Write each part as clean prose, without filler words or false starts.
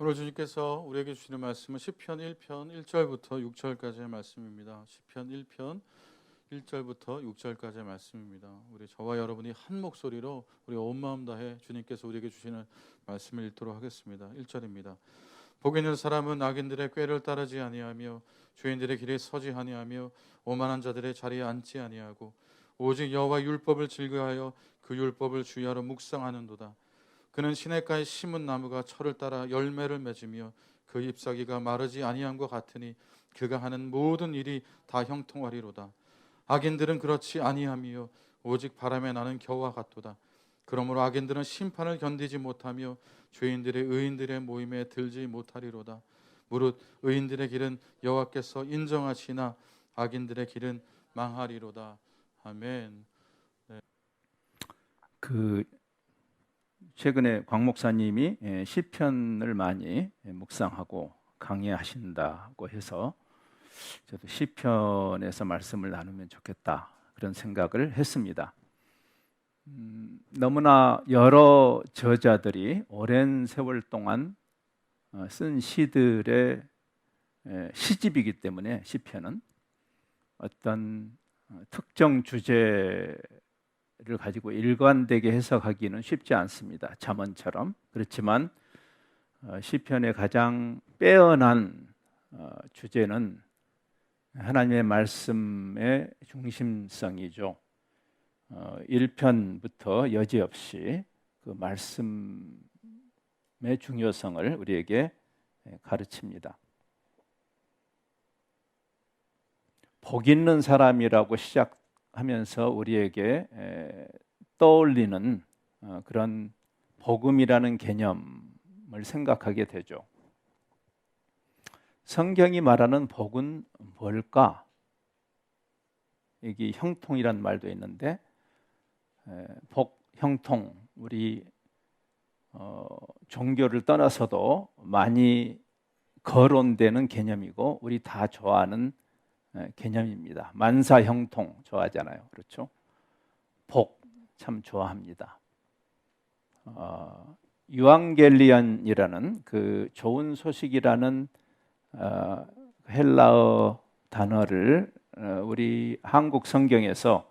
오늘 주님께서 우리에게 주시는 말씀은 시편 1편 1절부터 6절까지의 말씀입니다. 시편 1편 1절부터 6절까지의 말씀입니다. 우리 저와 여러분이 한 목소리로 우리 온 마음 다해 주님께서 우리에게 주시는 말씀을 읽도록 하겠습니다. 1절입니다. 복 있는 사람은 악인들의 꾀를 따르지 아니하며 죄인들의 길에 서지 아니하며 오만한 자들의 자리에 앉지 아니하고 오직 여호와 율법을 즐거하여 그 율법을 주야로 묵상하는도다. 그는 시냇가에 심은 나무가 철을 따라 열매를 맺으며 그 잎사귀가 마르지 아니한 것 같으니 그가 하는 모든 일이 다 형통하리로다. 악인들은 그렇지 아니하며 오직 바람에 나는 겨와 같도다. 그러므로 악인들은 심판을 견디지 못하며 죄인들의 의인들의 모임에 들지 못하리로다. 무릇 의인들의 길은 여호와께서 인정하시나 악인들의 길은 망하리로다. 아멘. 최근에 광 목사님이 시편을 많이 묵상하고 강의하신다고 해서 저도 시편에서 말씀을 나누면 좋겠다 그런 생각을 했습니다. 너무나 여러 저자들이 오랜 세월 동안 쓴 시들의 시집이기 때문에 시편은 어떤 특정 주제를 가지고 일관되게 해석하기는 쉽지 않습니다. 잠언처럼. 그렇지만 시편의 가장 빼어난 주제는 하나님의 말씀의 중심성이죠. 1편부터 여지없이 그 말씀의 중요성을 우리에게 가르칩니다. 복 있는 사람이라고 시작하면서 우리에게 떠올리는 그런 복음이라는 개념을 생각하게 되죠. 성경이 말하는 복은 뭘까? 여기 형통이란 말도 있는데 복, 형통, 우리 종교를 떠나서도 많이 거론되는 개념이고 우리 다 좋아하는 개념입니다. 만사형통 좋아하잖아요. 그렇죠? 복 참 좋아합니다. 유앙겔리언이라는 그 좋은 소식이라는 헬라어 단어를 우리 한국 성경에서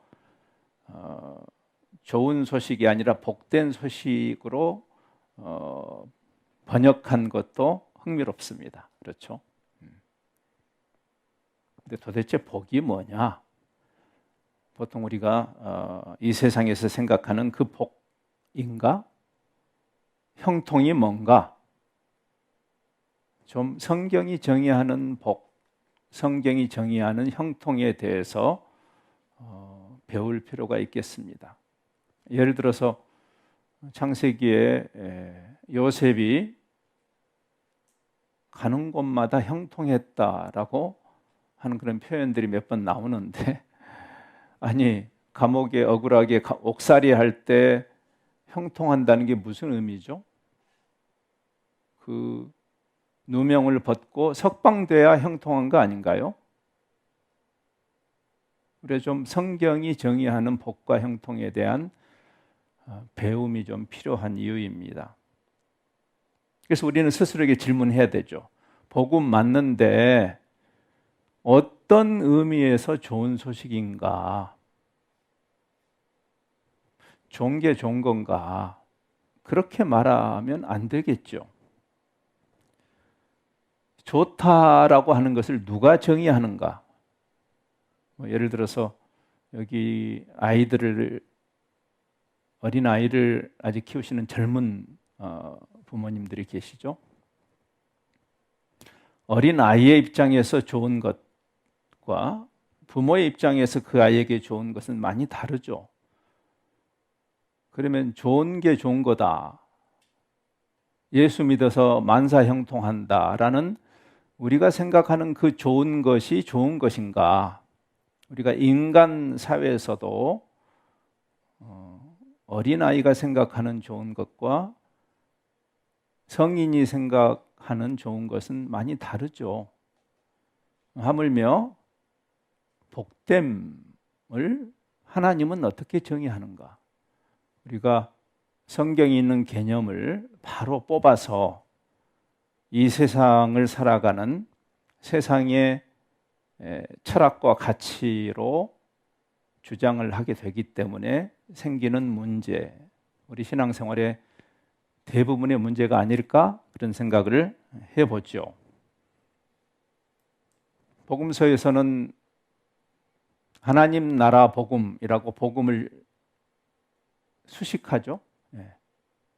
좋은 소식이 아니라 복된 소식으로 번역한 것도 흥미롭습니다. 그렇죠? 근데 도대체 복이 뭐냐? 보통 우리가 이 세상에서 생각하는 그 복인가? 형통이 뭔가? 좀 성경이 정의하는 복, 성경이 정의하는 형통에 대해서 배울 필요가 있겠습니다. 예를 들어서 창세기에 요셉이 가는 곳마다 형통했다라고 하는 그런 표현들이 몇 번 나오는데 아니 감옥에 억울하게 옥살이 할 때 형통한다는 게 무슨 의미죠? 그 누명을 벗고 석방돼야 형통한 거 아닌가요? 그래서 좀 성경이 정의하는 복과 형통에 대한 배움이 좀 필요한 이유입니다. 그래서 우리는 스스로에게 질문해야 되죠. 복은 맞는데 어떤 의미에서 좋은 소식인가? 좋은 게 좋은 건가? 그렇게 말하면 안 되겠죠. 좋다라고 하는 것을 누가 정의하는가? 예를 들어서 여기 어린 아이를 아직 키우시는 젊은 부모님들이 계시죠? 어린 아이의 입장에서 좋은 것과 부모의 입장에서 그 아이에게 좋은 것은 많이 다르죠. 그러면 좋은 게 좋은 거다. 예수 믿어서 만사형통한다라는 우리가 생각하는 그 좋은 것이 좋은 것인가? 우리가 인간 사회에서도 어린아이가 생각하는 좋은 것과 성인이 생각하는 좋은 것은 많이 다르죠. 하물며 복됨을 하나님은 어떻게 정의하는가? 우리가 성경에 있는 개념을 바로 뽑아서 이 세상을 살아가는 세상의 철학과 가치로 주장을 하게 되기 때문에 생기는 문제, 우리 신앙생활의 대부분의 문제가 아닐까 그런 생각을 해보죠. 복음서에서는 하나님 나라 복음이라고 복음을 수식하죠.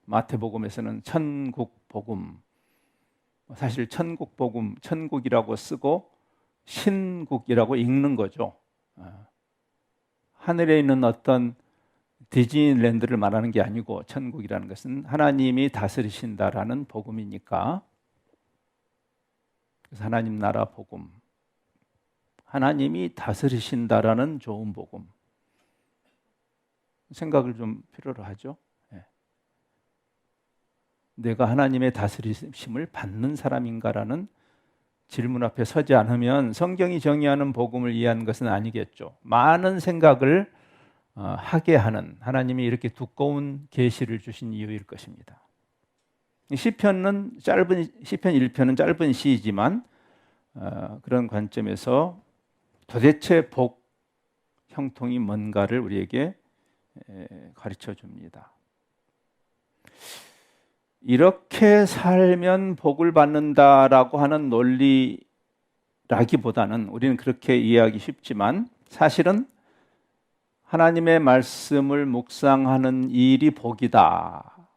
마태복음에서는 천국 복음, 사실 천국 복음, 천국이라고 쓰고 신국이라고 읽는 거죠. 하늘에 있는 어떤 디즈니랜드를 말하는 게 아니고 천국이라는 것은 하나님이 다스리신다라는 복음이니까, 그래서 하나님 나라 복음, 하나님이 다스리신다라는 좋은 복음, 생각을 좀 필요로 하죠. 내가 하나님의 다스리심을 받는 사람인가라는 질문 앞에 서지 않으면 성경이 정의하는 복음을 이해하는 것은 아니겠죠. 많은 생각을 하게 하는, 하나님이 이렇게 두꺼운 계시를 주신 이유일 것입니다. 시편은 시편 1편은 짧은 시이지만 그런 관점에서 도대체 복, 형통이 뭔가를 우리에게 가르쳐 줍니다. 이렇게 살면 복을 받는다라고 하는 논리라기보다는 우리는 그렇게 이해하기 쉽지만 사실은 하나님의 말씀을 묵상하는 일이 복이다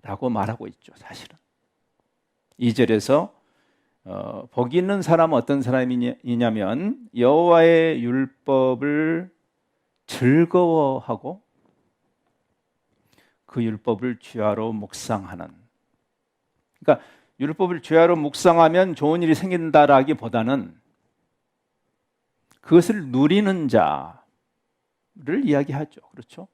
라고 말하고 있죠. 사실은 2절에서 복이 있는 사람은 어떤 사람이냐면 여호와의 율법을 즐거워하고 그 율법을 주야로 묵상하는, 그러니까 율법을 주야로 묵상하면 좋은 일이 생긴다라기보다는 그것을 누리는 자를 이야기하죠. 그렇죠?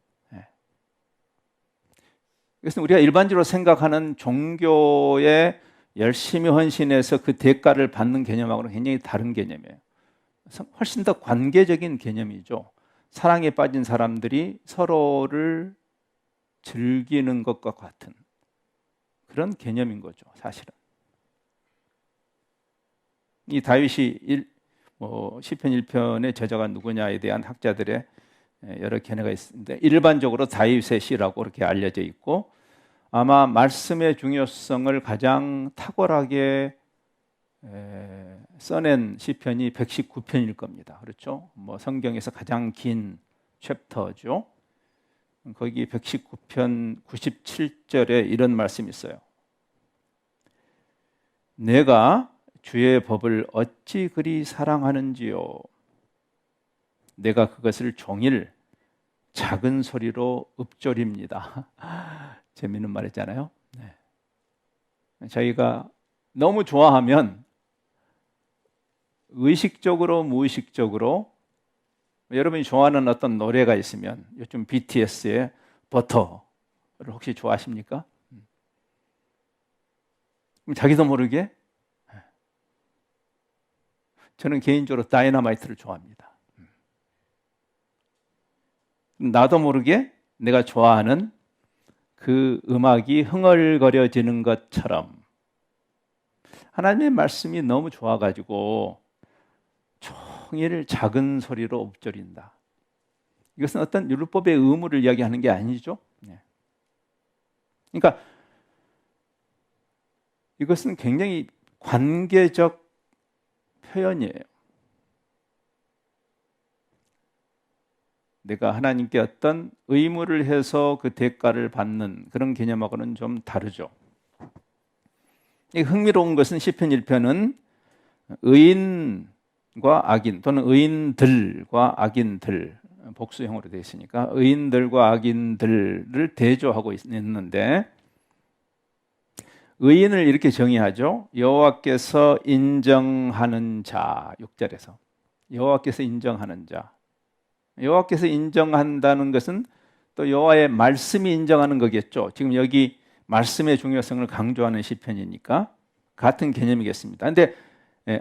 그래서 우리가 일반적으로 생각하는 종교에 열심히 헌신해서 그 대가를 받는 개념하고는 굉장히 다른 개념이에요. 훨씬 더 관계적인 개념이죠. 사랑에 빠진 사람들이 서로를 즐기는 것과 같은 그런 개념인 거죠, 사실은. 이 다윗이 시편 1편의 저자가 누구냐에 대한 학자들의 여러 견해가 있는데 일반적으로 다윗의 시라고 그렇게 알려져 있고, 아마 말씀의 중요성을 가장 탁월하게 써낸 시편이 119편일 겁니다. 그렇죠? 성경에서 가장 긴 챕터죠. 거기 119편 97절에 이런 말씀이 있어요. 내가 주의 법을 어찌 그리 사랑하는지요. 내가 그것을 종일 작은 소리로 읊조립니다. 재미있는 말이잖아요. 저희가 너무 좋아하면 의식적으로 무의식적으로, 여러분이 좋아하는 어떤 노래가 있으면, 요즘 BTS의 버터를 혹시 좋아하십니까? 자기도 모르게, 저는 개인적으로 다이너마이트를 좋아합니다. 나도 모르게 내가 좋아하는 그 음악이 흥얼거려지는 것처럼 하나님의 말씀이 너무 좋아가지고 종일 작은 소리로 읊조린다. 이것은 어떤 율법의 의무를 이야기하는 게 아니죠. 그러니까 이것은 굉장히 관계적 표현이에요. 내가 하나님께 어떤 의무를 해서 그 대가를 받는 그런 개념하고는 좀 다르죠. 흥미로운 것은 시편 1편은 의인과 악인 또는 의인들과 악인들, 복수형으로 되어 있으니까 의인들과 악인들을 대조하고 있는데, 의인을 이렇게 정의하죠. 여호와께서 인정하는 자, 6절에서 여호와께서 인정하는 자. 여호와께서 인정한다는 것은 또 여호와의 말씀이 인정하는 거겠죠. 지금 여기 말씀의 중요성을 강조하는 시편이니까 같은 개념이겠습니다. 그런데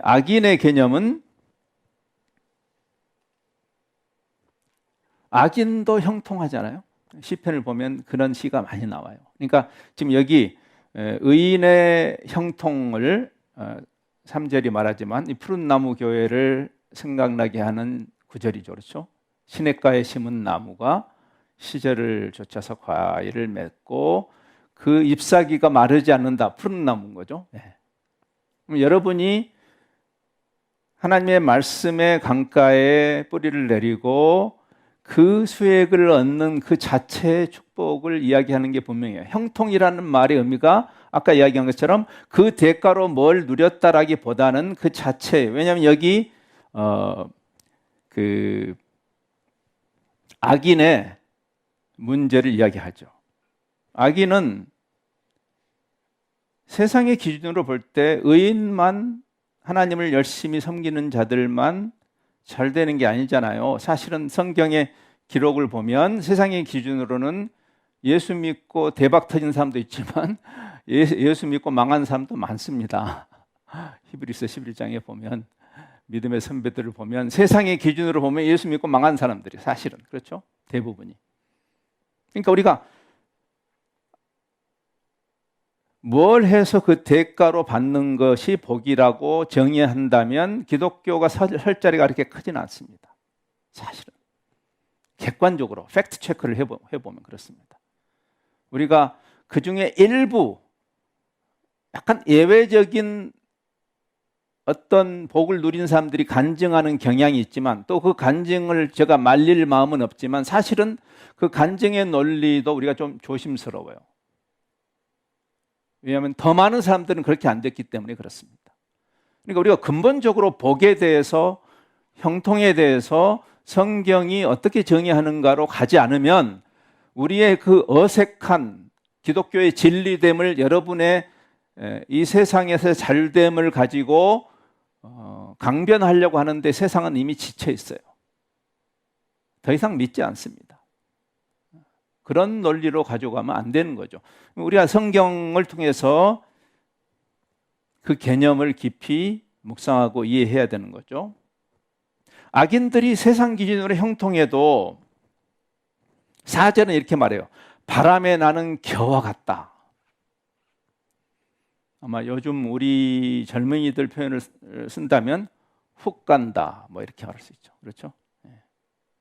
악인의 개념은 악인도 형통하잖아요. 시편을 보면 그런 시가 많이 나와요. 그러니까 지금 여기 의인의 형통을 3절이 말하지만 이 푸른 나무 교회를 생각나게 하는 구절이죠. 그렇죠? 시냇가에 심은 나무가 시절을 쫓아서 과일을 맺고 그 잎사귀가 마르지 않는다. 푸른 나무인 거죠. 네. 그럼 여러분이 하나님의 말씀의 강가에 뿌리를 내리고 그 수액을 얻는 그 자체의 축복을 이야기하는 게 분명해요. 형통이라는 말의 의미가 아까 이야기한 것처럼 그 대가로 뭘 누렸다라기보다는 그 자체. 왜냐하면 여기 그 악인의 문제를 이야기하죠. 악인은 세상의 기준으로 볼 때 의인만 하나님을 열심히 섬기는 자들만 잘 되는 게 아니잖아요. 사실은 성경의 기록을 보면 세상의 기준으로는 예수 믿고 대박 터진 사람도 있지만 예수 믿고 망한 사람도 많습니다. 히브리서 11장에 보면 믿음의 선배들을 보면 세상의 기준으로 보면 예수 믿고 망한 사람들이 사실은 그렇죠? 대부분이. 그러니까 우리가 뭘 해서 그 대가로 받는 것이 복이라고 정의한다면 기독교가 설 자리가 그렇게 크지는 않습니다. 사실은. 객관적으로 팩트 체크를 해보면 그렇습니다. 우리가 그 중에 일부 약간 예외적인 어떤 복을 누린 사람들이 간증하는 경향이 있지만 또 그 간증을 제가 말릴 마음은 없지만 사실은 그 간증의 논리도 우리가 좀 조심스러워요. 왜냐하면 더 많은 사람들은 그렇게 안 됐기 때문에 그렇습니다. 그러니까 우리가 근본적으로 복에 대해서 형통에 대해서 성경이 어떻게 정의하는가로 가지 않으면 우리의 그 어색한 기독교의 진리됨을 여러분의 이 세상에서 잘됨을 가지고 강변하려고 하는데 세상은 이미 지쳐 있어요. 더 이상 믿지 않습니다. 그런 논리로 가져가면 안 되는 거죠. 우리가 성경을 통해서 그 개념을 깊이 묵상하고 이해해야 되는 거죠. 악인들이 세상 기준으로 형통해도 4절은 이렇게 말해요. 바람에 나는 겨와 같다. 아마 요즘 우리 젊은이들 표현을 쓴다면 훅 간다. 뭐 이렇게 말할 수 있죠. 그렇죠?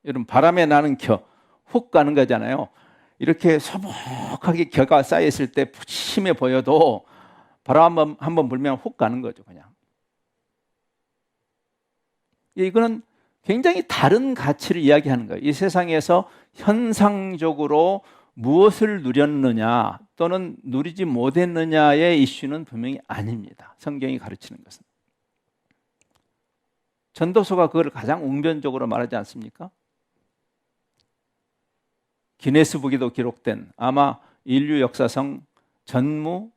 여러분 바람에 나는 겨, 훅 가는 거잖아요. 이렇게 소복하게 겨가 쌓여있을 때 푸짐해 보여도 바람 한번 불면 훅 가는 거죠. 그냥. 이거는 굉장히 다른 가치를 이야기하는 거예요. 이 세상에서 현상적으로 무엇을 누렸느냐 또는 누리지 못했느냐의 이슈는 분명히 아닙니다. 성경이 가르치는 것은. 전도서가 그걸 가장 웅변적으로 말하지 않습니까? 기네스북에도 기록된 아마 인류 역사상 전무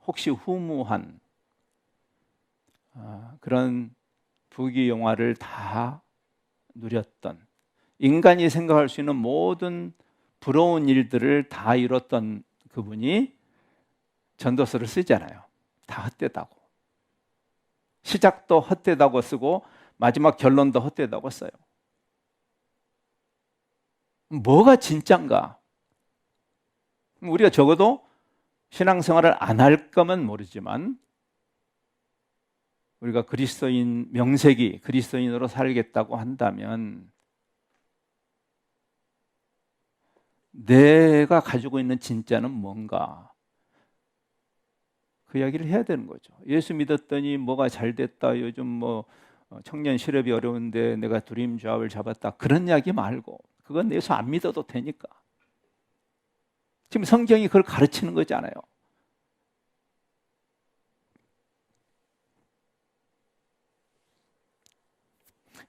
혹시 후무한 그런 부귀영화를 다 누렸던 인간이 생각할 수 있는 모든 부러운 일들을 다 이뤘던 그분이 전도서를 쓰잖아요. 다 헛되다고. 시작도 헛되다고 쓰고 마지막 결론도 헛되다고 써요. 뭐가 진짠가? 우리가 적어도 신앙생활을 안 할 거면 모르지만 우리가 그리스도인 명색이 그리스도인으로 살겠다고 한다면 내가 가지고 있는 진짜는 뭔가? 그 이야기를 해야 되는 거죠. 예수 믿었더니 뭐가 잘 됐다. 요즘 뭐 청년 실업이 어려운데 내가 드림 잡을 잡았다. 그런 이야기 말고 그건 예수 안 믿어도 되니까. 지금 성경이 그걸 가르치는 거잖아요.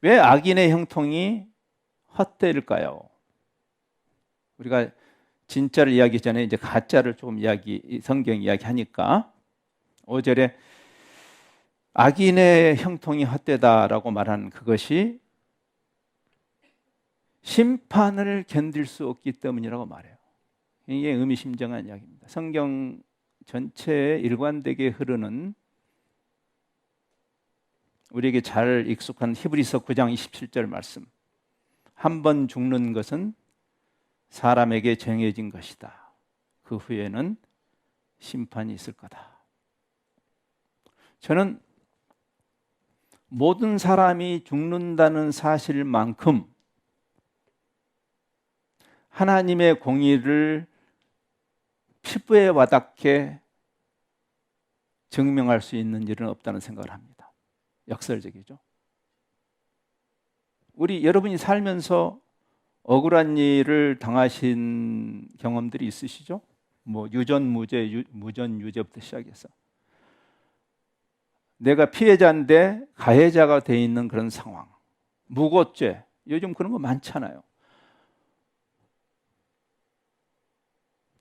왜 악인의 형통이 헛되일까요? 우리가 진짜를 이야기 전에 이제 가짜를 조금 성경 이야기하니까 5절에 악인의 형통이 헛되다라고 말하는 그것이 심판을 견딜 수 없기 때문이라고 말해요. 이게 의미심장한 이야기입니다. 성경 전체에 일관되게 흐르는 우리에게 잘 익숙한 히브리서 9장 27절 말씀. 한 번 죽는 것은 사람에게 정해진 것이다. 그 후에는 심판이 있을 거다. 저는 모든 사람이 죽는다는 사실만큼 하나님의 공의를 피부에 와닿게 증명할 수 있는 일은 없다는 생각을 합니다. 역설적이죠. 여러분이 살면서 억울한 일을 당하신 경험들이 있으시죠? 뭐 유전무죄, 무전유죄부터 시작해서 내가 피해자인데 가해자가 돼 있는 그런 상황, 무고죄, 요즘 그런 거 많잖아요.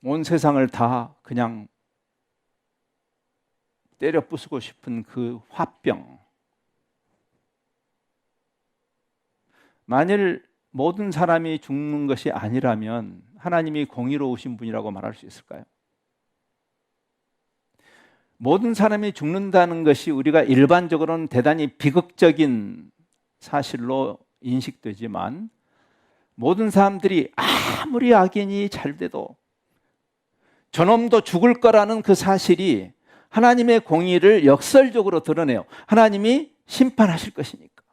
온 세상을 다 그냥 때려 부수고 싶은 그 화병. 만일 모든 사람이 죽는 것이 아니라면 하나님이 공의로우신 분이라고 말할 수 있을까요? 모든 사람이 죽는다는 것이 우리가 일반적으로는 대단히 비극적인 사실로 인식되지만 모든 사람들이 아무리 악인이 잘 돼도 저놈도 죽을 거라는 그 사실이 하나님의 공의를 역설적으로 드러내요. 하나님이 심판하실 것이니까.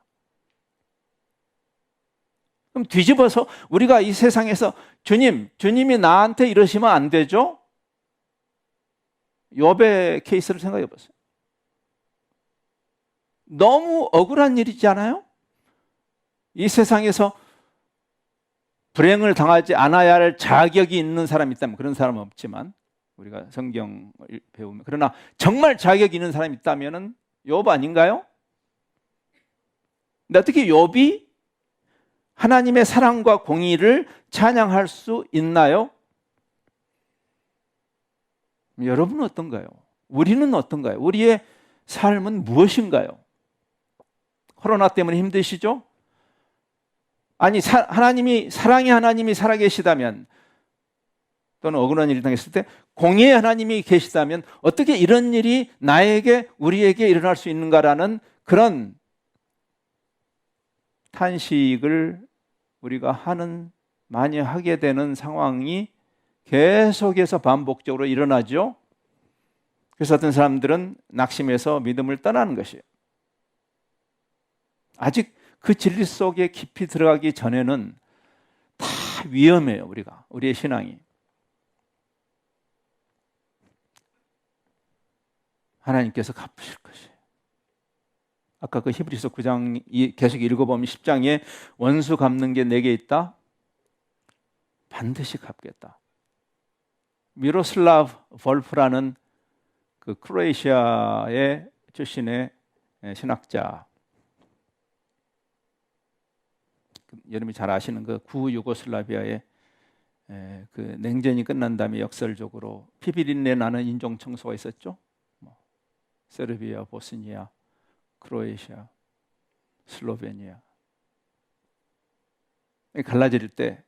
그럼 뒤집어서 우리가 이 세상에서 주님이 나한테 이러시면 안 되죠? 욥의 케이스를 생각해 보세요. 너무 억울한 일이지 않아요? 이 세상에서 불행을 당하지 않아야 할 자격이 있는 사람이 있다면, 그런 사람은 없지만 우리가 성경을 배우면, 그러나 정말 자격이 있는 사람이 있다면 욥 아닌가요? 근데 어떻게 욥이 하나님의 사랑과 공의를 찬양할 수 있나요? 여러분은 어떤가요? 우리는 어떤가요? 우리의 삶은 무엇인가요? 코로나 때문에 힘드시죠? 아니, 사랑의 하나님이 살아계시다면, 또는 억울한 일이 당했을 때 공의의 하나님이 계시다면 어떻게 이런 일이 나에게, 우리에게 일어날 수 있는가라는 그런 탄식을 우리가 많이 하게 되는 상황이 계속해서 반복적으로 일어나죠. 그래서 어떤 사람들은 낙심해서 믿음을 떠나는 것이에요. 아직 그 진리 속에 깊이 들어가기 전에는 다 위험해요. 우리의 신앙이. 하나님께서 갚으실 것이에요. 아까 그 히브리서 9장 계속 읽어보면 10장에 원수 갚는 게 내게 있다. 반드시 갚겠다. 미로슬라브 볼프라는 그 크로에시아의 출신의 신학자, 여러분이 잘 아시는 그 구유고슬라비아의 그 냉전이 끝난 다음에 역설적으로 피비린내 나는 인종 청소가 있었죠. 세르비아, 보스니아, 크로에시아, 슬로베니아. 갈라질 때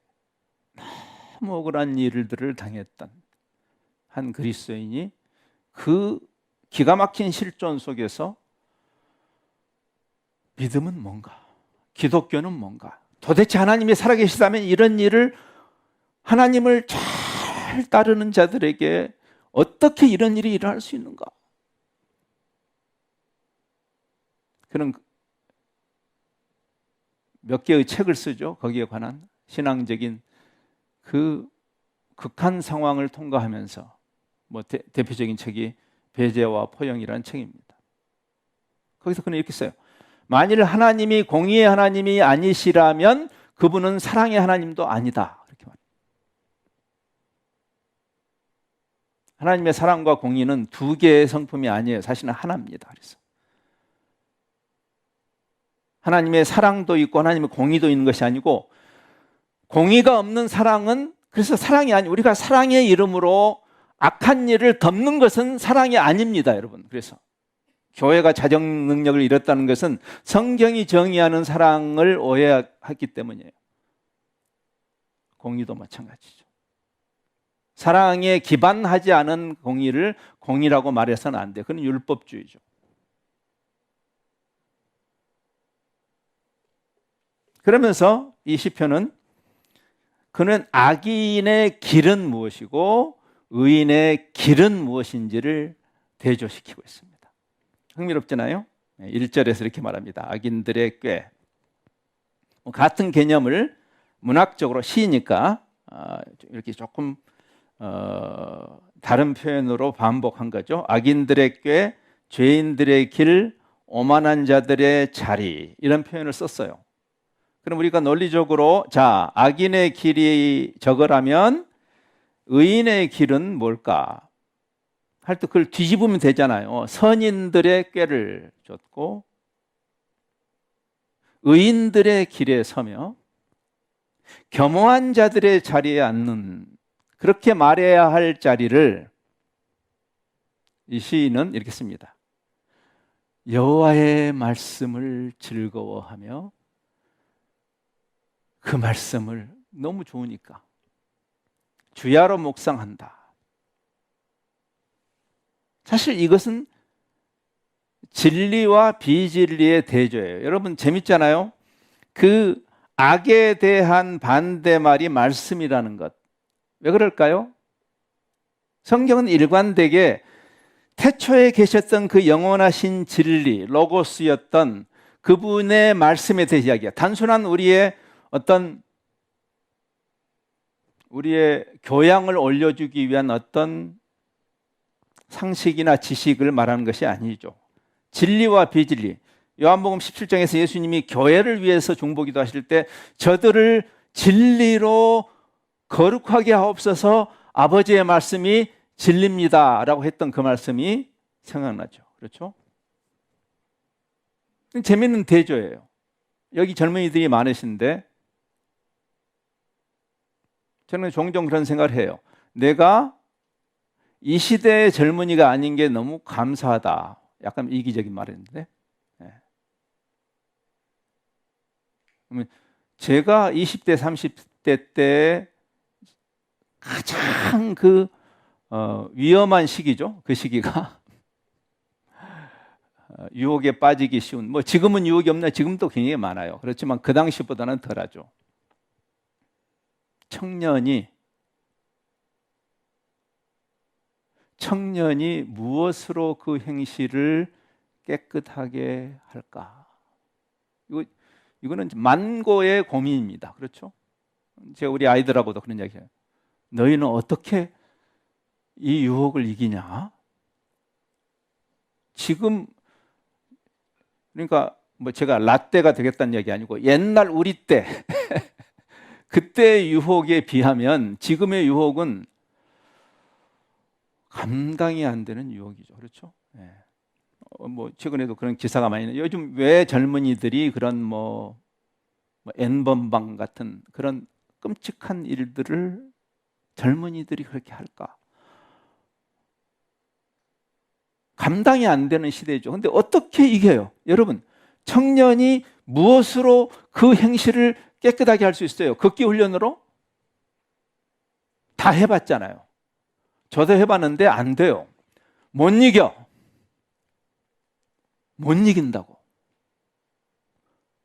너무 억울한 일들을 당했던 한 그리스도인이 그 기가 막힌 실존 속에서 믿음은 뭔가, 기독교는 뭔가, 도대체 하나님이 살아계시다면 이런 일을, 하나님을 잘 따르는 자들에게 어떻게 이런 일이 일어날 수 있는가? 그런 몇 개의 책을 쓰죠. 거기에 관한 신앙적인 그 극한 상황을 통과하면서, 대표적인 책이 배제와 포용이라는 책입니다. 거기서 그는 이렇게 써요. 만일 하나님이 공의의 하나님이 아니시라면 그분은 사랑의 하나님도 아니다. 이렇게 말해요. 하나님의 사랑과 공의는 두 개의 성품이 아니에요. 사실은 하나입니다. 그래서 하나님의 사랑도 있고 하나님의 공의도 있는 것이 아니고, 공의가 없는 사랑은, 그래서 사랑이 아니, 우리가 사랑의 이름으로 악한 일을 덮는 것은 사랑이 아닙니다, 여러분. 그래서 교회가 자정 능력을 잃었다는 것은 성경이 정의하는 사랑을 오해했기 때문이에요. 공의도 마찬가지죠. 사랑에 기반하지 않은 공의를 공의라고 말해서는 안 돼요. 그건 율법주의죠. 그러면서 이 시편은, 그는 악인의 길은 무엇이고 의인의 길은 무엇인지를 대조시키고 있습니다. 흥미롭잖아요. 1절에서 이렇게 말합니다. 악인들의 꾀. 같은 개념을 문학적으로 시니까 이렇게 조금 다른 표현으로 반복한 거죠. 악인들의 꾀, 죄인들의 길, 오만한 자들의 자리, 이런 표현을 썼어요. 그럼 우리가 논리적으로 자, 악인의 길이 저거라면 의인의 길은 뭘까? 할 때 그걸 뒤집으면 되잖아요. 선인들의 꾀를 쫓고 의인들의 길에 서며 겸허한 자들의 자리에 앉는, 그렇게 말해야 할 자리를 이 시인은 이렇게 씁니다. 여호와의 말씀을 즐거워하며 그 말씀을 너무 좋으니까 주야로 묵상한다. 사실 이것은 진리와 비진리의 대조예요. 여러분 재밌잖아요. 그 악에 대한 반대말이 말씀이라는 것. 왜 그럴까요? 성경은 일관되게 태초에 계셨던 그 영원하신 진리, 로고스였던 그분의 말씀에 대해 이야기해요. 단순한 우리의 교양을 올려주기 위한 어떤 상식이나 지식을 말하는 것이 아니죠. 진리와 비진리. 요한복음 17장에서 예수님이 교회를 위해서 중보기도 하실 때 저들을 진리로 거룩하게 하옵소서, 아버지의 말씀이 진리입니다 라고 했던 그 말씀이 생각나죠. 그렇죠? 재밌는 대조예요. 여기 젊은이들이 많으신데 저는 종종 그런 생각을 해요. 내가 이 시대의 젊은이가 아닌 게 너무 감사하다. 약간 이기적인 말인데, 제가 20대, 30대 때 가장 위험한 시기죠. 그 시기가 유혹에 빠지기 쉬운, 지금은 유혹이 없나? 지금도 굉장히 많아요. 그렇지만 그 당시보다는 덜하죠. 청년이 무엇으로 그 행실을 깨끗하게 할까? 이거는 만고의 고민입니다. 그렇죠? 제가 우리 아이들하고도 그런 이야기해요. 너희는 어떻게 이 유혹을 이기냐? 지금 그러니까 제가 라떼가 되겠다는 얘기 아니고 옛날 우리 때 그때의 유혹에 비하면 지금의 유혹은 감당이 안 되는 유혹이죠. 그렇죠? 최근에도 그런 기사가 많이 나요. 요즘 왜 젊은이들이 그런 N번방 같은 그런 끔찍한 일들을 젊은이들이 그렇게 할까? 감당이 안 되는 시대죠. 근데 어떻게 이겨요? 여러분, 청년이 무엇으로 그 행실을 깨끗하게 할 수 있어요? 극기 훈련으로? 다 해봤잖아요. 저도 해봤는데 안 돼요. 못 이겨. 못 이긴다고.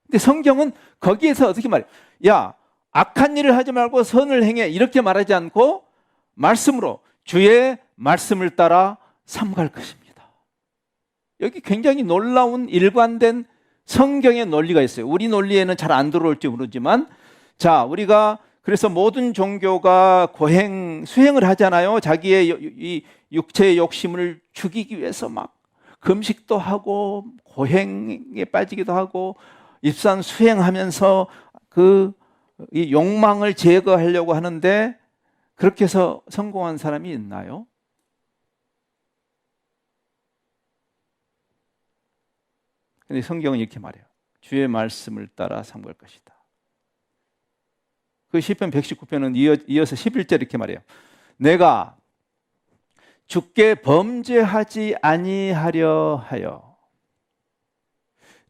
근데 성경은 거기에서 어떻게 말해요? 야, 악한 일을 하지 말고 선을 행해. 이렇게 말하지 않고 말씀으로 주의 말씀을 따라 삼갈 것입니다. 여기 굉장히 놀라운 일관된 성경의 논리가 있어요. 우리 논리에는 잘 안 들어올지 모르지만, 자, 우리가 그래서 모든 종교가 수행을 하잖아요. 자기의 이 육체의 욕심을 죽이기 위해서 막 금식도 하고 고행에 빠지기도 하고 입산 수행하면서 이 욕망을 제거하려고 하는데, 그렇게 해서 성공한 사람이 있나요? 근데 성경은 이렇게 말해요. 주의 말씀을 따라 삼갈 것이다. 그 시편 119편은 이어서 11절 이렇게 말해요. 내가 주께 범죄하지 아니하려 하여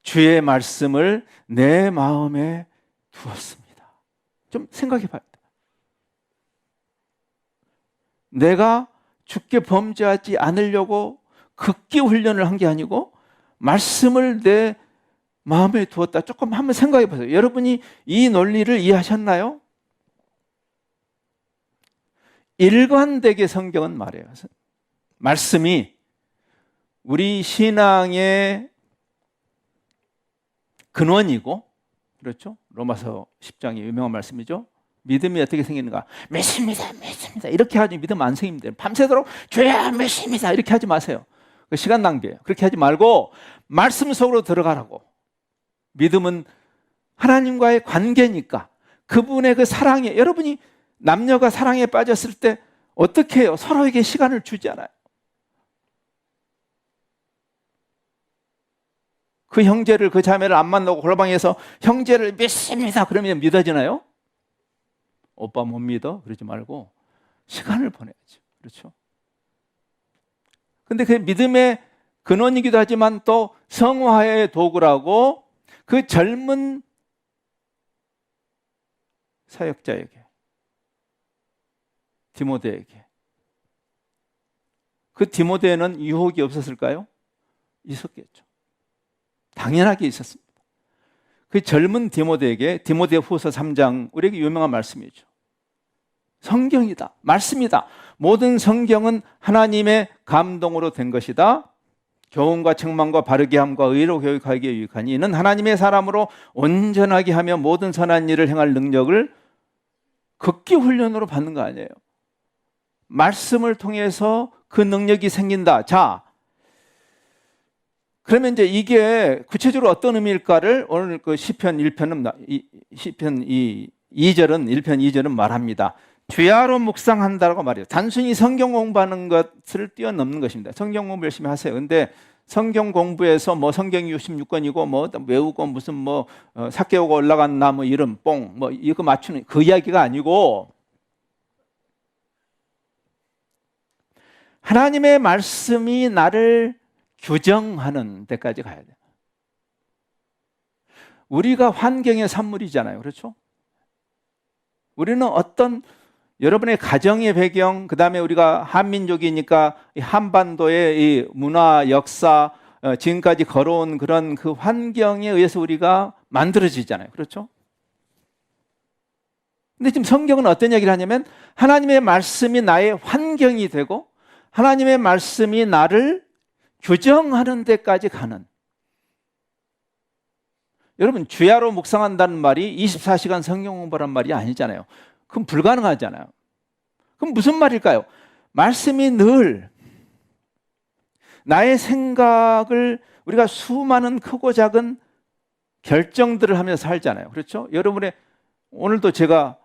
주의 말씀을 내 마음에 두었습니다. 좀 생각해 봐야 돼. 내가 주께 범죄하지 않으려고 극기 훈련을 한 게 아니고 말씀을 내 마음에 두었다. 조금 한번 생각해 보세요. 여러분이 이 논리를 이해하셨나요? 일관되게 성경은 말해요. 말씀이 우리 신앙의 근원이고, 그렇죠? 로마서 10장의 유명한 말씀이죠. 믿음이 어떻게 생기는가? 믿습니다, 믿습니다. 이렇게 하지 믿음 안 생깁니다. 밤새도록 주야 믿습니다. 이렇게 하지 마세요. 그 시간 낭비예요. 그렇게 하지 말고 말씀 속으로 들어가라고. 믿음은 하나님과의 관계니까 그분의 그 사랑에, 여러분이 남녀가 사랑에 빠졌을 때 어떻게 해요? 서로에게 시간을 주잖아요. 그 형제를, 그 자매를 안 만나고 골방에서 형제를 믿습니다. 그러면 믿어지나요? 오빠 못 믿어? 그러지 말고 시간을 보내야죠. 그렇죠? 근데 그 믿음의 근원이기도 하지만 또 성화의 도구라고 그 젊은 사역자에게, 디모데에게, 그 디모데에는 유혹이 없었을까요? 있었겠죠. 당연하게 있었습니다. 그 젊은 디모데에게 디모데 후서 3장, 우리에게 유명한 말씀이죠. 성경이다, 말씀이다. 모든 성경은 하나님의 감동으로 된 것이다. 교훈과 책망과 바르게 함과 의로 교육하기에 유익하니 이는 하나님의 사람으로 온전하게 하며 모든 선한 일을 행할 능력을 극기 훈련으로 받는 거 아니에요. 말씀을 통해서 그 능력이 생긴다. 자, 그러면 이제 이게 구체적으로 어떤 의미일까를 오늘 그 시편 1편은, 시편 2절은 1편 2절은 말합니다. 주야로 묵상한다라고 말해요. 단순히 성경 공부하는 것을 뛰어넘는 것입니다. 성경 공부 열심히 하세요. 근데 성경 공부에서 뭐 성경이 66권이고 뭐 외우고 무슨 뭐 삭개오고 올라간 나무 이름 뽕 뭐 이거 맞추는 그 이야기가 아니고, 하나님의 말씀이 나를 규정하는 데까지 가야 돼요. 우리가 환경의 산물이잖아요. 그렇죠? 우리는 어떤, 여러분의 가정의 배경, 그 다음에 우리가 한민족이니까 한반도의 이 문화, 역사, 지금까지 걸어온 그런 그 환경에 의해서 우리가 만들어지잖아요. 그렇죠? 근데 지금 성경은 어떤 얘기를 하냐면 하나님의 말씀이 나의 환경이 되고 하나님의 말씀이 나를 규정하는 데까지 가는. 여러분, 주야로 묵상한다는 말이 24시간 성경 공부란 말이 아니잖아요. 그럼 불가능하잖아요. 그럼 무슨 말일까요? 말씀이 늘 나의 생각을, 우리가 수많은 크고 작은 결정들을 하면서 살잖아요. 그렇죠? 여러분의, 오늘도 제가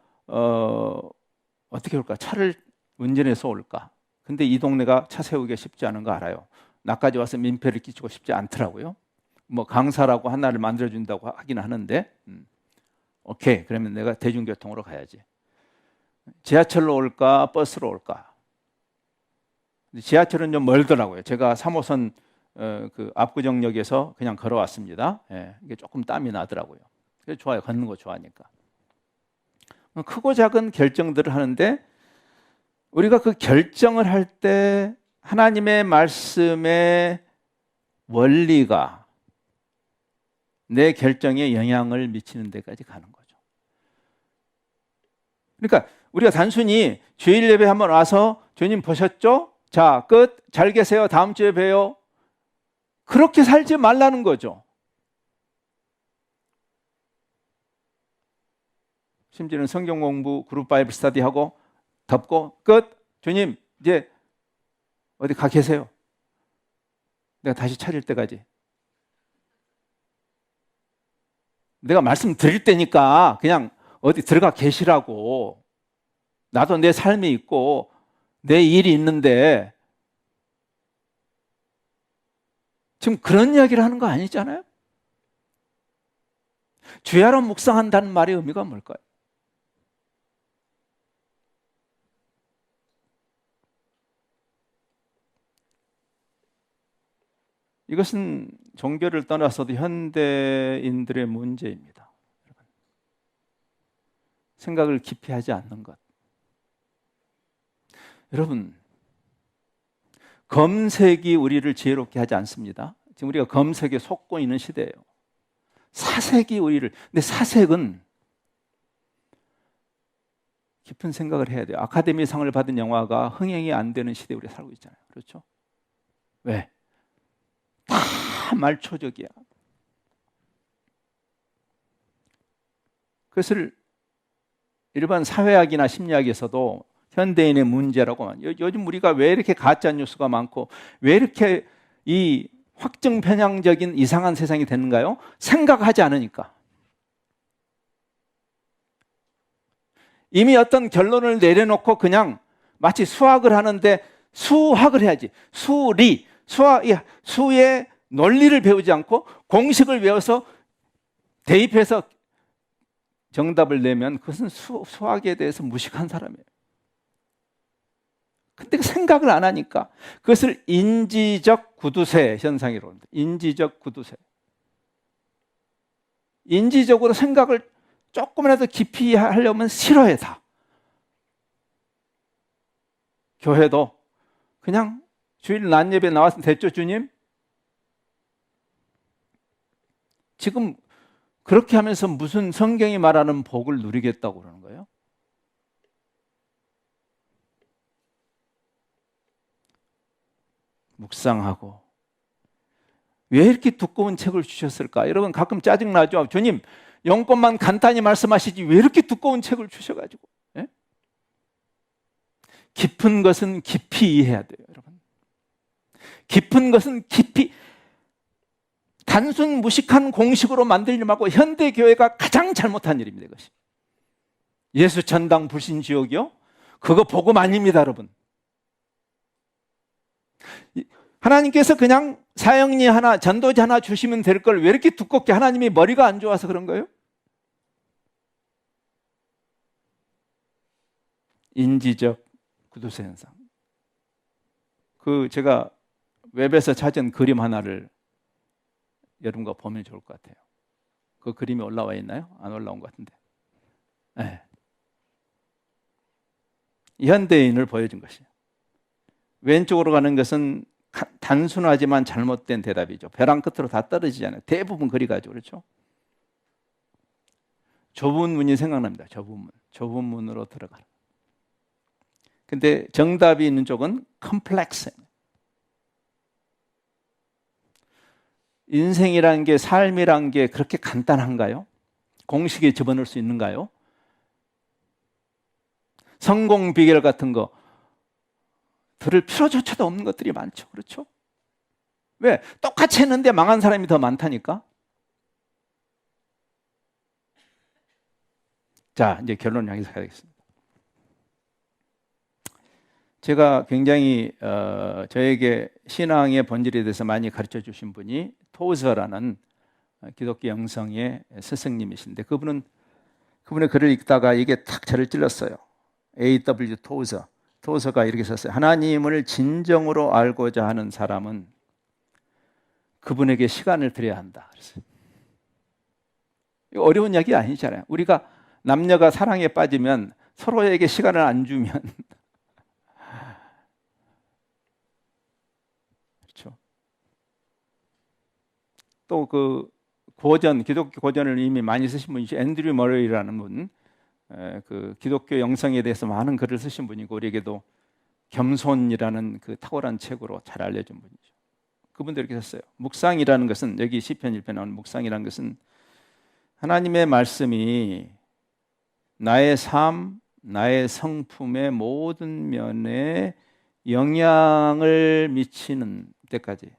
어떻게 올까? 차를 운전해서 올까? 근데 이 동네가 차 세우기가 쉽지 않은 거 알아요. 나까지 와서 민폐를 끼치고 싶지 않더라고요. 뭐 강사라고 하나를 만들어준다고 하긴 하는데, 오케이, 그러면 내가 대중교통으로 가야지. 지하철로 올까 버스로 올까? 지하철은 좀 멀더라고요. 제가 3호선 그 압구정역에서 그냥 걸어왔습니다. 예, 이게 조금 땀이 나더라고요. 그래서 좋아요. 걷는 거 좋아하니까. 크고 작은 결정들을 하는데 우리가 그 결정을 할 때 하나님의 말씀의 원리가 내 결정에 영향을 미치는 데까지 가는 거죠. 그러니까 우리가 단순히 주일 예배 한번 와서 주님 보셨죠? 자, 끝. 잘 계세요. 다음 주에 봬요. 그렇게 살지 말라는 거죠. 심지어는 성경 공부, 그룹 바이블 스터디 하고 덮고 끝. 주님 이제 어디 가 계세요. 내가 다시 차릴 때까지. 내가 말씀 드릴 때니까 그냥 어디 들어가 계시라고. 나도 내 삶이 있고 내 일이 있는데 지금 그런 이야기를 하는 거 아니잖아요? 주야로 묵상한다는 말의 의미가 뭘까요? 이것은 종교를 떠나서도 현대인들의 문제입니다. 생각을 깊이 하지 않는 것. 여러분, 검색이 우리를 지혜롭게 하지 않습니다. 지금 우리가 검색에 속고 있는 시대예요. 사색이 우리를, 근데 사색은 깊은 생각을 해야 돼요. 아카데미상을 받은 영화가 흥행이 안 되는 시대에 우리가 살고 있잖아요. 그렇죠? 왜? 다 말초적이야. 그것을 일반 사회학이나 심리학에서도 현대인의 문제라고 요즘 우리가 왜 이렇게 가짜 뉴스가 많고 왜 이렇게 이 확증 편향적인 이상한 세상이 되는가요? 생각하지 않으니까. 이미 어떤 결론을 내려놓고 그냥 마치 수학을 하는데 수학을 해야지. 수의 논리를 배우지 않고 공식을 외워서 대입해서 정답을 내면 그것은 수학에 대해서 무식한 사람이에요. 근데 생각을 안 하니까 그것을 인지적 구두쇠 현상이라고 합니다. 인지적 구두쇠. 인지적으로 생각을 조금이라도 깊이 하려면 싫어해 다. 교회도 그냥 주일 낮 예배 나왔으면 됐죠, 주님? 지금 그렇게 하면서 무슨 성경이 말하는 복을 누리겠다고 그러는 거예요? 묵상하고 왜 이렇게 두꺼운 책을 주셨을까? 여러분 가끔 짜증나죠? 주님 영권만 간단히 말씀하시지 왜 이렇게 두꺼운 책을 주셔가지고. 예? 깊은 것은 깊이 이해해야 돼요, 여러분. 깊은 것은 깊이, 단순 무식한 공식으로 만들려고 하고 현대교회가 가장 잘못한 일입니다. 이것이 예수 천당 불신 지옥이요? 그거 복음 아닙니다, 여러분. 하나님께서 그냥 사형리 하나, 전도지 하나 주시면 될 걸 왜 이렇게 두껍게, 하나님이 머리가 안 좋아서 그런 거예요? 인지적 구두쇠 현상. 제가 웹에서 찾은 그림 하나를 여러분과 보면 좋을 것 같아요. 그 그림이 올라와 있나요? 안 올라온 것 같은데. 네. 현대인을 보여준 것이에요. 왼쪽으로 가는 것은 단순하지만 잘못된 대답이죠. 벼랑 끝으로 다 떨어지잖아요. 대부분 그리 가죠. 그렇죠? 좁은 문이 생각납니다. 좁은 문. 좁은 문으로 들어가는. 근데 정답이 있는 쪽은 컴플렉스. 인생이라는 게, 삶이라는 게 그렇게 간단한가요? 공식에 집어넣을 수 있는가요? 성공 비결 같은 거 들을 필요조차도 없는 것들이 많죠. 그렇죠? 왜? 똑같이 했는데 망한 사람이 더 많다니까. 자, 이제 결론을 향해서 가야겠습니다. 제가 굉장히 저에게 신앙의 본질에 대해서 많이 가르쳐 주신 분이 토저라는 기독교 영성의 스승님이신데, 그분의 글을 읽다가 이게 탁 저를 찔렀어요. A.W. 토저가 이렇게 썼어요. 하나님을 진정으로 알고자 하는 사람은 그분에게 시간을 드려야 한다. 그랬어요. 이거 어려운 이야기 아니잖아요. 우리가 남녀가 사랑에 빠지면 서로에게 시간을 안 주면 그렇죠. 또 그 고전, 기독교 고전을 이미 많이 쓰신 분이죠. 앤드류 머레이라는 분, 그 기독교 영성에 대해서 많은 글을 쓰신 분이고, 우리에게도 겸손이라는 그 탁월한 책으로 잘 알려진 분이죠. 그분도 이렇게 썼어요. 묵상이라는 것은, 여기 시편 1편에 나오는 묵상이라는 것은 하나님의 말씀이 나의 삶, 나의 성품의 모든 면에 영향을 미치는 때까지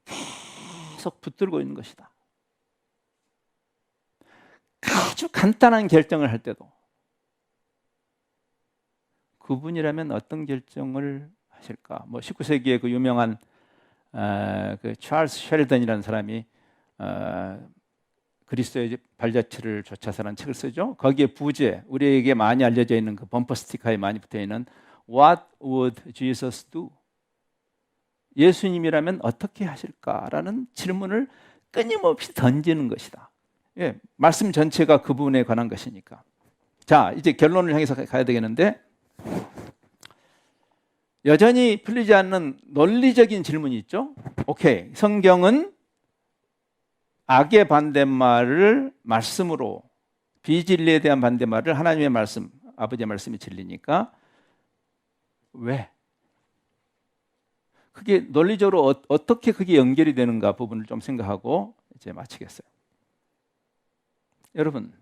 계속 붙들고 있는 것이다. 아주 간단한 결정을 할 때도 그분이라면 어떤 결정을 하실까? 19세기에 그 유명한 그 찰스 쉘던이라는 사람이 그리스도의 발자취를 쫓아서라는 책을 쓰죠. 거기에 부제, 우리에게 많이 알려져 있는 그 범퍼 스티커에 많이 붙어 있는 What would Jesus do? 예수님이라면 어떻게 하실까라는 질문을 끊임없이 던지는 것이다. 예, 말씀 전체가 그분에 관한 것이니까. 자, 이제 결론을 향해서 가야 되겠는데, 여전히 풀리지 않는 논리적인 질문이 있죠. 오케이, 성경은 악의 반대말을 말씀으로 비진리에 대한 반대말을 하나님의 말씀, 아버지의 말씀이 진리니까 왜? 그게 논리적으로 어떻게 그게 연결이 되는가 부분을 좀 생각하고 이제 마치겠어요. 여러분,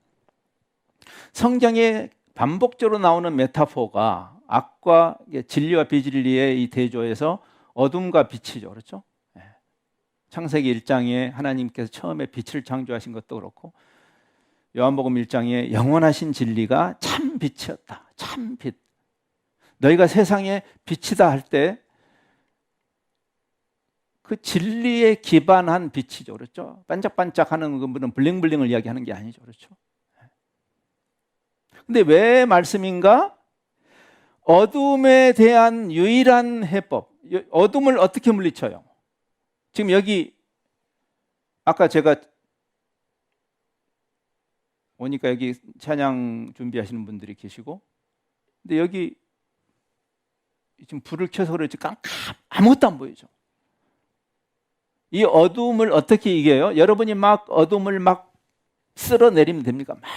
성경에 반복적으로 나오는 메타포가 악과 진리와 비진리의 이 대조에서 어둠과 빛이죠. 그렇죠? 창세기 1장에 하나님께서 처음에 빛을 창조하신 것도 그렇고 요한복음 1장에 영원하신 진리가 참 빛이었다. 참 빛. 너희가 세상에 빛이다 할 때 그 진리에 기반한 빛이죠. 그렇죠? 반짝반짝하는 그분은 블링블링을 이야기하는 게 아니죠. 그렇죠? 근데 왜 말씀인가? 어둠에 대한 유일한 해법. 어둠을 어떻게 물리쳐요? 지금 여기 아까 제가 오니까 여기 찬양 준비하시는 분들이 계시고 근데 여기 지금 불을 켜서 그렇지 아무것도 안 보이죠. 이 어둠을 어떻게 이겨요? 여러분이 막 어둠을 막 쓸어내리면 됩니까? 막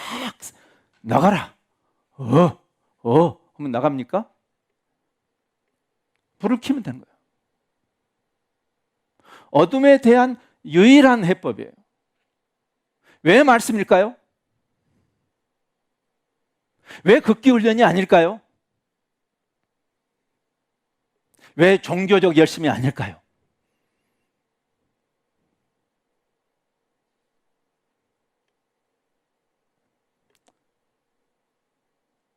나가라. 하면 나갑니까? 불을 켜면 되는 거예요. 어둠에 대한 유일한 해법이에요. 왜 말씀일까요? 왜 극기 훈련이 아닐까요? 왜 종교적 열심이 아닐까요?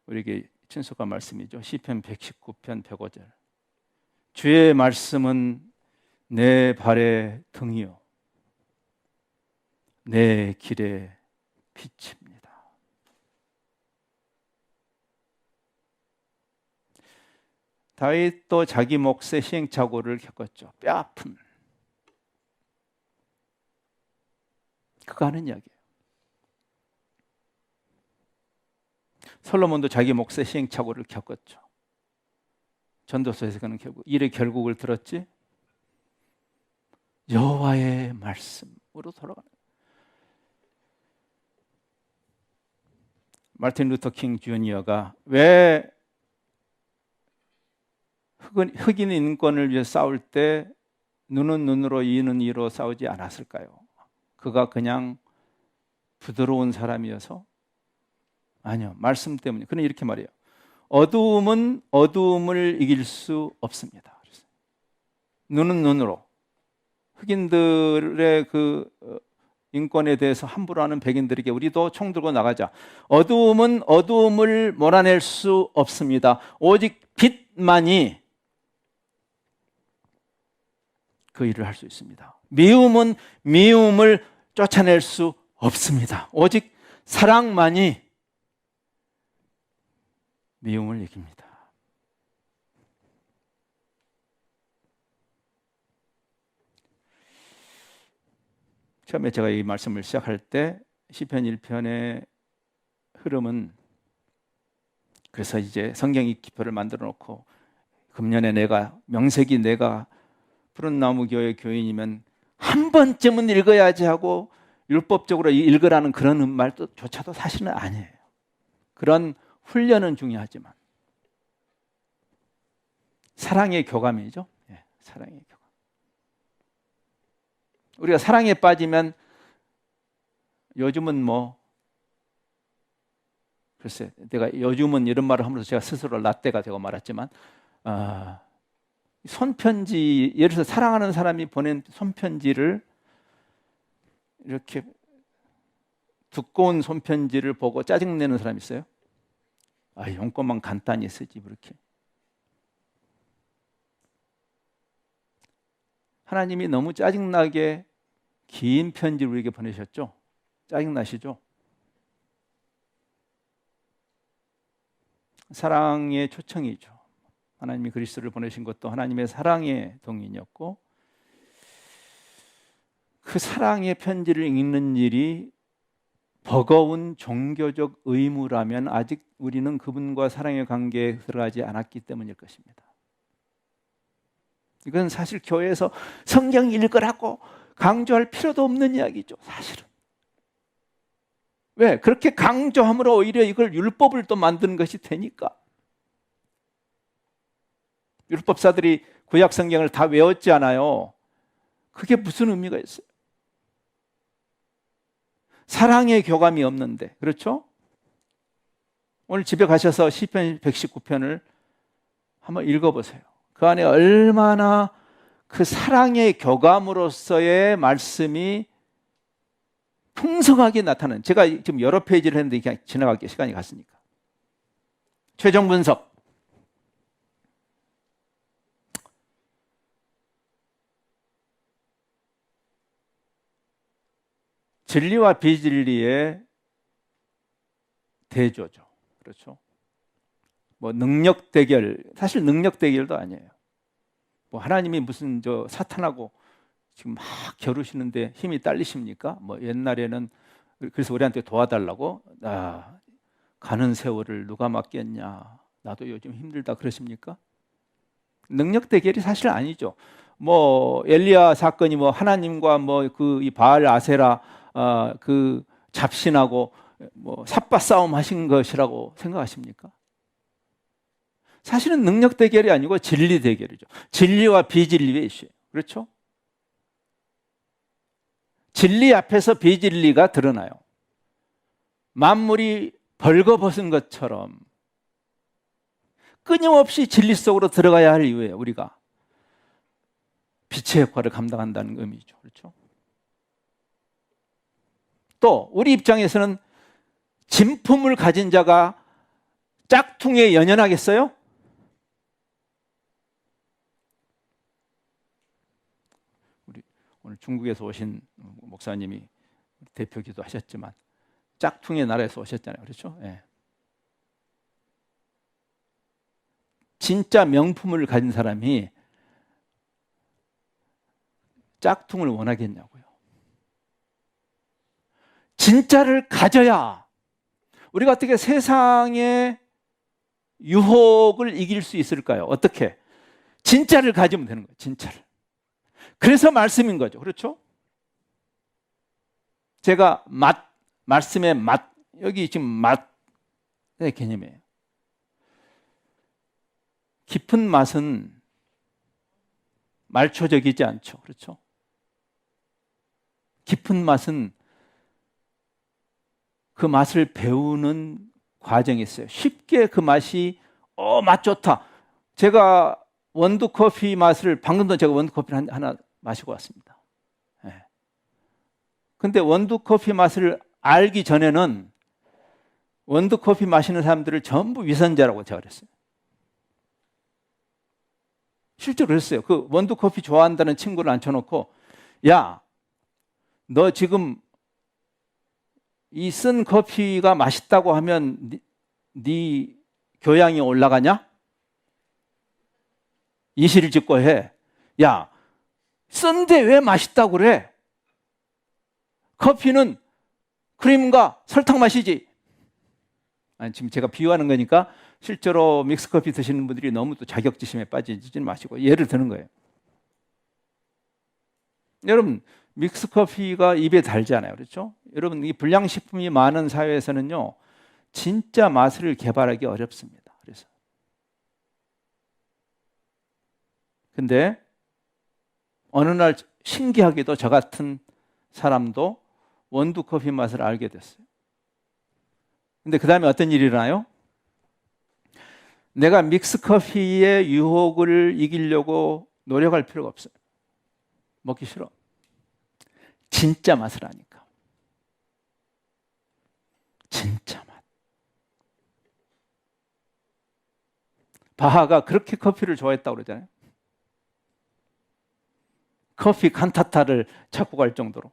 우리에게 친숙한 말씀이죠. 시편 119편 105절. 주의 말씀은 내 발의 등이요 내 길의 빛입니다. 다윗도 자기 몫의 시행착오를 겪었죠. 뼈아픈. 그거 하는 이야기예요. 솔로몬도 자기 몫의 시행착오를 겪었죠. 전도서에서 그는 결국 일의 결국을 들었지. 여호와의 말씀으로 돌아가는. 마틴 루터 킹 주니어가 왜 흑인 인권을 위해 싸울 때 눈은 눈으로 이는 이로 싸우지 않았을까요? 그가 그냥 부드러운 사람이어서? 아니요, 말씀 때문에. 그는 이렇게 말해요. 어두움은 어두움을 이길 수 없습니다. 눈은 눈으로. 흑인들의 그 인권에 대해서 함부로 하는 백인들에게 우리도 총 들고 나가자. 어두움은 어두움을 몰아낼 수 없습니다. 오직 빛만이 그 일을 할 수 있습니다. 미움은 미움을 쫓아낼 수 없습니다. 오직 사랑만이 미움을 이깁니다. 처음에 제가 이 말씀을 시작할 때 시편 1편의 흐름은 그래서 이제 성경이 기표를 만들어 놓고 금년에 명색이 내가 푸른나무 교회 교인이면 한 번쯤은 읽어야지 하고 율법적으로 읽으라는 그런 말조차도 사실은 아니에요. 그런 훈련은 중요하지만 사랑의 교감이죠. 사랑의 교감. 우리가 사랑에 빠지면 요즘은 글쎄 내가 요즘은 이런 말을 하면서 제가 스스로 라떼가 되고 말았지만 손편지 예를 들어서 사랑하는 사람이 보낸 손편지를 이렇게 두꺼운 손편지를 보고 짜증내는 사람 있어요? 용건만 간단히 쓰지 그렇게. 하나님이 너무 짜증나게 긴 편지를 우리에게 보내셨죠? 짜증나시죠? 사랑의 초청이죠. 하나님이 그리스도를 보내신 것도 하나님의 사랑의 동인이었고 그 사랑의 편지를 읽는 일이 버거운 종교적 의무라면 아직 우리는 그분과 사랑의 관계에 들어가지 않았기 때문일 것입니다. 이건 사실 교회에서 성경 읽으라고 강조할 필요도 없는 이야기죠. 사실은. 왜? 그렇게 강조함으로 오히려 이걸 율법을 또 만드는 것이 되니까. 율법사들이 구약 성경을 다 외웠지 않아요. 그게 무슨 의미가 있어요? 사랑의 교감이 없는데, 그렇죠? 오늘 집에 가셔서 시편 119편을 한번 읽어보세요. 그 안에 얼마나 그 사랑의 교감으로서의 말씀이 풍성하게 나타나는, 제가 지금 여러 페이지를 했는데 그냥 지나갈게요. 시간이 갔으니까. 최종 분석. 진리와 비진리의 대조죠. 그렇죠? 뭐 능력 대결, 사실 능력 대결도 아니에요. 뭐 하나님이 무슨 사탄하고 지금 막 겨루시는데 힘이 딸리십니까? 뭐 옛날에는 그래서 우리한테 도와달라고, 가는 세월을 누가 맡겠냐, 나도 요즘 힘들다 그러십니까? 능력 대결이 사실 아니죠. 뭐 엘리야 사건이 뭐 하나님과 뭐 그 이 바알 아세라 그 잡신하고 뭐 삿바 싸움 하신 것이라고 생각하십니까? 사실은 능력 대결이 아니고 진리 대결이죠. 진리와 비진리의 이슈예요. 그렇죠? 진리 앞에서 비진리가 드러나요. 만물이 벌거벗은 것처럼 끊임없이 진리 속으로 들어가야 할 이유예요. 우리가 빛의 역할을 감당한다는 의미죠. 그렇죠? 또 우리 입장에서는 진품을 가진 자가 짝퉁에 연연하겠어요? 우리 오늘 중국에서 오신 목사님이 대표기도 하셨지만 짝퉁의 나라에서 오셨잖아요. 그렇죠? 예. 진짜 명품을 가진 사람이 짝퉁을 원하겠냐고요. 진짜를 가져야 우리가 어떻게 세상의 유혹을 이길 수 있을까요? 어떻게? 진짜를 가지면 되는 거예요. 진짜를. 그래서 말씀인 거죠. 그렇죠? 제가 말씀의 맛, 여기 지금 맛의 개념이에요. 깊은 맛은 말초적이지 않죠. 그렇죠? 깊은 맛은 그 맛을 배우는 과정이 있어요. 쉽게 그 맛이 맛 좋다. 제가 원두 커피 맛을 방금도 제가 원두 커피를 하나 마시고 왔습니다. 네. 근데 원두 커피 맛을 알기 전에는 원두 커피 마시는 사람들을 전부 위선자라고 제가 그랬어요. 실제로 그랬어요. 그 원두 커피 좋아한다는 친구를 앉혀놓고, 야, 너 지금 이 쓴 커피가 맛있다고 하면 네 교양이 올라가냐? 이실을 짓고 해. 야, 쓴데 왜 맛있다고 그래? 커피는 크림과 설탕 맛이지. 아니, 지금 제가 비유하는 거니까 실제로 믹스커피 드시는 분들이 너무 또 자격지심에 빠지지 마시고 예를 드는 거예요. 여러분, 믹스커피가 입에 달잖아요. 그렇죠? 여러분, 이 불량식품이 많은 사회에서는요, 진짜 맛을 개발하기 어렵습니다. 그래서. 근데 어느 날 신기하게도 저 같은 사람도 원두 커피 맛을 알게 됐어요. 근데 그 다음에 어떤 일이 일어나요? 내가 믹스커피의 유혹을 이기려고 노력할 필요가 없어요. 먹기 싫어. 진짜 맛을 아니까. 진짜 맛. 바하가 그렇게 커피를 좋아했다고 그러잖아요. 커피 칸타타를 찾고 갈 정도로.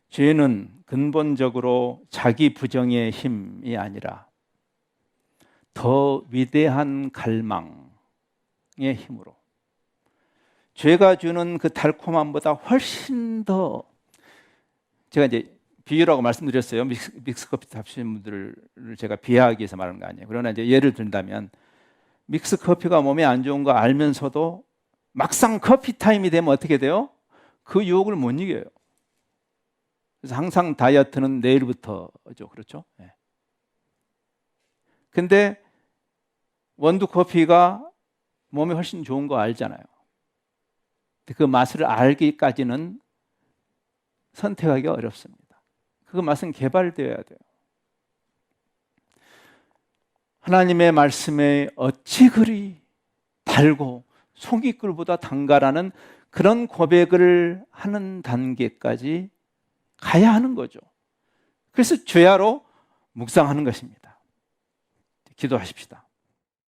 죄는 근본적으로 자기 부정의 힘이 아니라 더 위대한 갈망의 힘으로, 죄가 주는 그 달콤함보다 훨씬 더, 제가 이제 비유라고 말씀드렸어요. 믹스커피 잡시는 분들을 제가 비하하기 위해서 말하는 거 아니에요. 그러나 이제 예를 든다면, 믹스커피가 몸에 안 좋은 거 알면서도 막상 커피 타임이 되면 어떻게 돼요? 그 유혹을 못 이겨요. 그래서 항상 다이어트는 내일부터죠. 그렇죠? 예. 근데 원두 커피가 몸에 훨씬 좋은 거 알잖아요. 그 맛을 알기까지는 선택하기 어렵습니다. 그 맛은 개발되어야 돼요. 하나님의 말씀에 어찌 그리 달고 송이 꿀보다 단가라는 그런 고백을 하는 단계까지 가야 하는 거죠. 그래서 죄야로 묵상하는 것입니다. 기도하십시다.